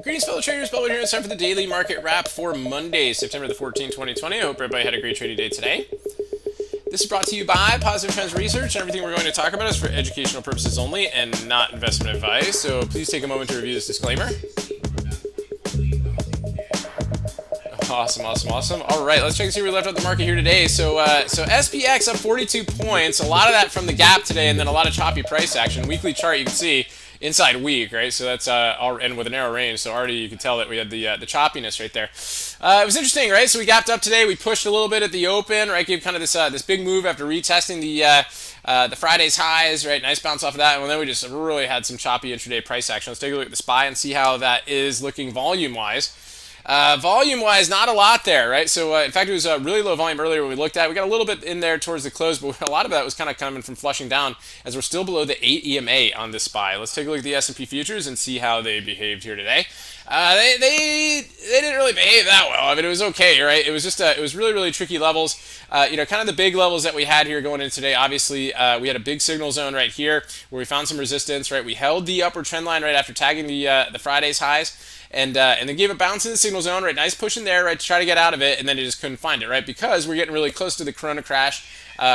Greetings, fellow traders. Bellwood here. It's time for the daily market wrap for Monday, September the 14th, 2020. I hope everybody had a great trading day today. This is brought to you by Positive Trends Research, and everything we're going to talk about is for educational purposes only and not investment advice. So please take a moment to review this disclaimer. Awesome. All right, let's check and see where we left off the market here today. So SPX up 42 points. A lot of that from the gap today, and then a lot of choppy price action. Weekly chart, you can see inside week, right? So that's and with a narrow range. So already you can tell that we had the choppiness right there. It was interesting, right? So we gapped up today. We pushed a little bit at the open, right? Gave kind of this big move after retesting the Friday's highs, right? Nice bounce off of that, and then we just really had some choppy intraday price action. Let's take a look at the SPY and see how that is looking volume-wise. Volume-wise, not a lot there, right? So, in fact, it was really low volume earlier when we looked at it. We got a little bit in there towards the close, but a lot of that was kind of coming from flushing down as we're still below the 8 EMA on this SPY. Let's take a look at the S&P futures and see how they behaved here today. They didn't really behave that well. I mean, it was okay, right? It was just it was really tricky levels. Kind of the big levels that we had here going into today. Obviously, we had a big signal zone right here where we found some resistance, right? We held the upward trend line right after tagging the Friday's highs. And then gave a bounce in the signal zone, right? Nice push in there, right, to try to get out of it, and then it just couldn't find it, right? Because we're getting really close to the Corona crash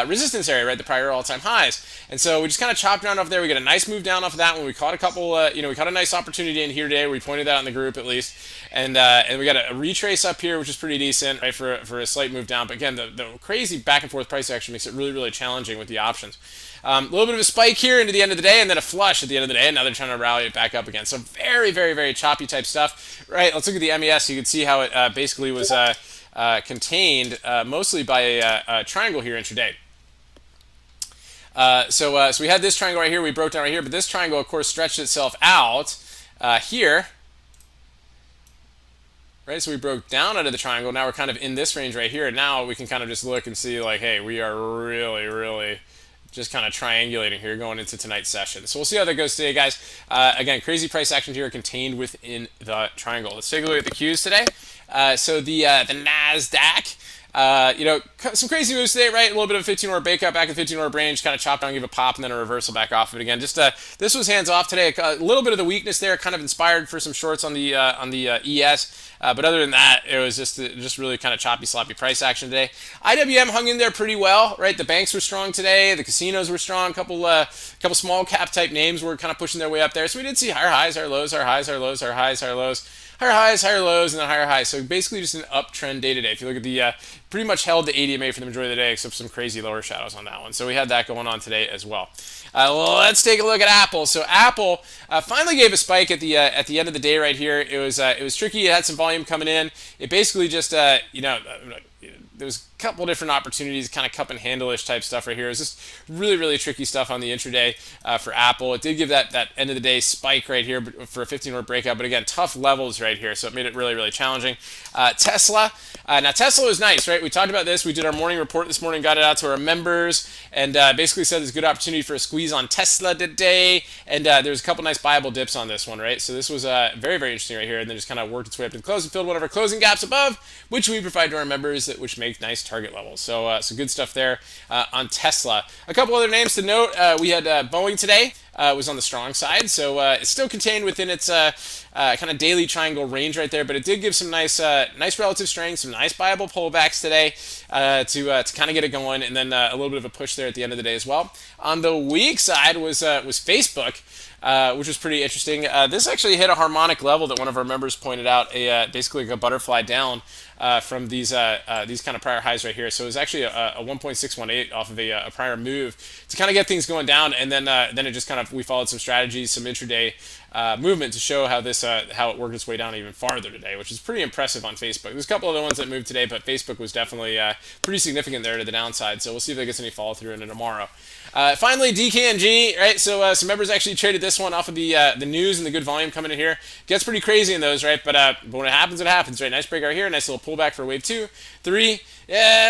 resistance area, right? The prior all-time highs. And so we just kind of chopped around off there. We got a nice move down off of that one. We caught a couple, we caught a nice opportunity in here today. We pointed that out in the group at least. And we got a retrace up here, which is pretty decent, right, for a slight move down. But again, the crazy back and forth price action makes it really challenging with the options. A little bit of a spike here into the end of the day, and then a flush at the end of the day, and now they're trying to rally it back up again. So very choppy type stuff, right? Let's look at the MES. You can see how it basically was contained mostly by a triangle here intraday. So we had this triangle right here. We broke down right here, but this triangle, of course, stretched itself out here. Right, so we broke down out of the triangle. Now we're kind of in this range right here. And now we can kind of just look and see, like, hey, we are really just kind of triangulating here going into tonight's session. So we'll see how that goes today, guys. Again, crazy price action here contained within the triangle. Let's take a look at the Qs today. So the NASDAQ. Some crazy moves today, right? A little bit of a 15-hour breakout back in the 15-hour range, kind of chopped down, give a pop, and then a reversal back off of it again. Just this was hands off today. A little bit of the weakness there, kind of inspired for some shorts on the ES. But other than that, it was just really kind of choppy, sloppy price action today. IWM hung in there pretty well, right? The banks were strong today. The casinos were strong. A couple small cap type names were kind of pushing their way up there. So we did see higher highs, higher lows, higher highs, higher lows, higher highs, higher lows. Higher highs, higher lows, and then higher highs. So basically just an uptrend day today. If you look at the, pretty much held the 80 EMA for the majority of the day, except some crazy lower shadows on that one. So we had that going on today as well. Let's take a look at Apple. So Apple finally gave a spike at the end of the day right here. It was tricky. It had some volume coming in. It basically just, there was a couple different opportunities, kind of cup and handle-ish type stuff right here. It was just really tricky stuff on the intraday for Apple. It did give that end of the day spike right here for a 15-hour breakout, but again, tough levels right here, so it made it really challenging. Tesla. Now Tesla was nice, right? We talked about this. We did our morning report this morning, got it out to our members, and basically said there's a good opportunity for a squeeze on Tesla today, and there's a couple nice buyable dips on this one, right? So this was very interesting right here, and then just kind of worked its way up to the close and filled one of our closing gaps above, which we provide to our members, which make nice target levels. So good stuff there on Tesla. A couple other names to note. We had Boeing today. Was on the strong side, so it's still contained within its kind of daily triangle range right there, but it did give some nice relative strength, some nice buyable pullbacks today to kind of get it going, and then a little bit of a push there at the end of the day as well. On the weak side was Facebook. Which was pretty interesting. This actually hit a harmonic level that one of our members pointed out, basically like a butterfly down from these kind of prior highs right here. So it was actually a 1.618 off of a prior move to kind of get things going down, and then it just kind of, we followed some strategies, some intraday movement to show how how it worked its way down even farther today, which is pretty impressive on Facebook. There's a couple other ones that moved today, but Facebook was definitely pretty significant there to the downside. So we'll see if it gets any follow through in it tomorrow. Finally, DKNG, right? So some members actually traded this one off of the news and the good volume coming in here. Gets pretty crazy in those, right? But when it happens, right? Nice break right here, nice little pullback for wave 2, 3,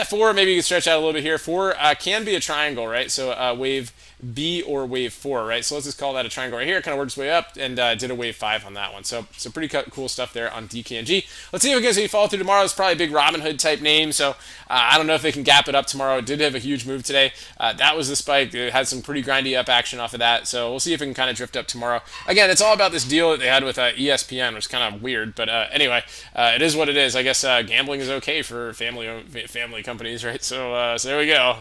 4. Maybe you can stretch out a little bit here. 4 can be a triangle, right? So wave B or wave 4, right? So let's just call that a triangle right here. It kind of worked its way up and did a wave 5 on that one. So pretty cool stuff there on DKNG. Let's see if it gets any follow through tomorrow. It's probably a big Robinhood type name, so I don't know if they can gap it up tomorrow. It did have a huge move today. That was the spike. It had some pretty grindy up action off of that, so we'll see if it can kind of drift up tomorrow. Again, it's all about this deal that they had with ESPN, which is kind of weird, but anyway, it is what it is. I guess gambling is okay for family companies, right? So there we go.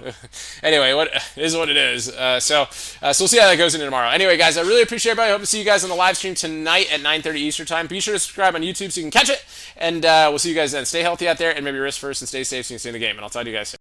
Anyway, what it is what it is. So we'll see how that goes into tomorrow. Anyway, guys, I really appreciate everybody. I hope to see you guys on the live stream tonight at 9:30 Eastern time. Be sure to subscribe on YouTube so you can catch it, and we'll see you guys then. Stay healthy out there, and maybe risk first and stay safe so you can stay in the game. And I'll talk to you guys soon.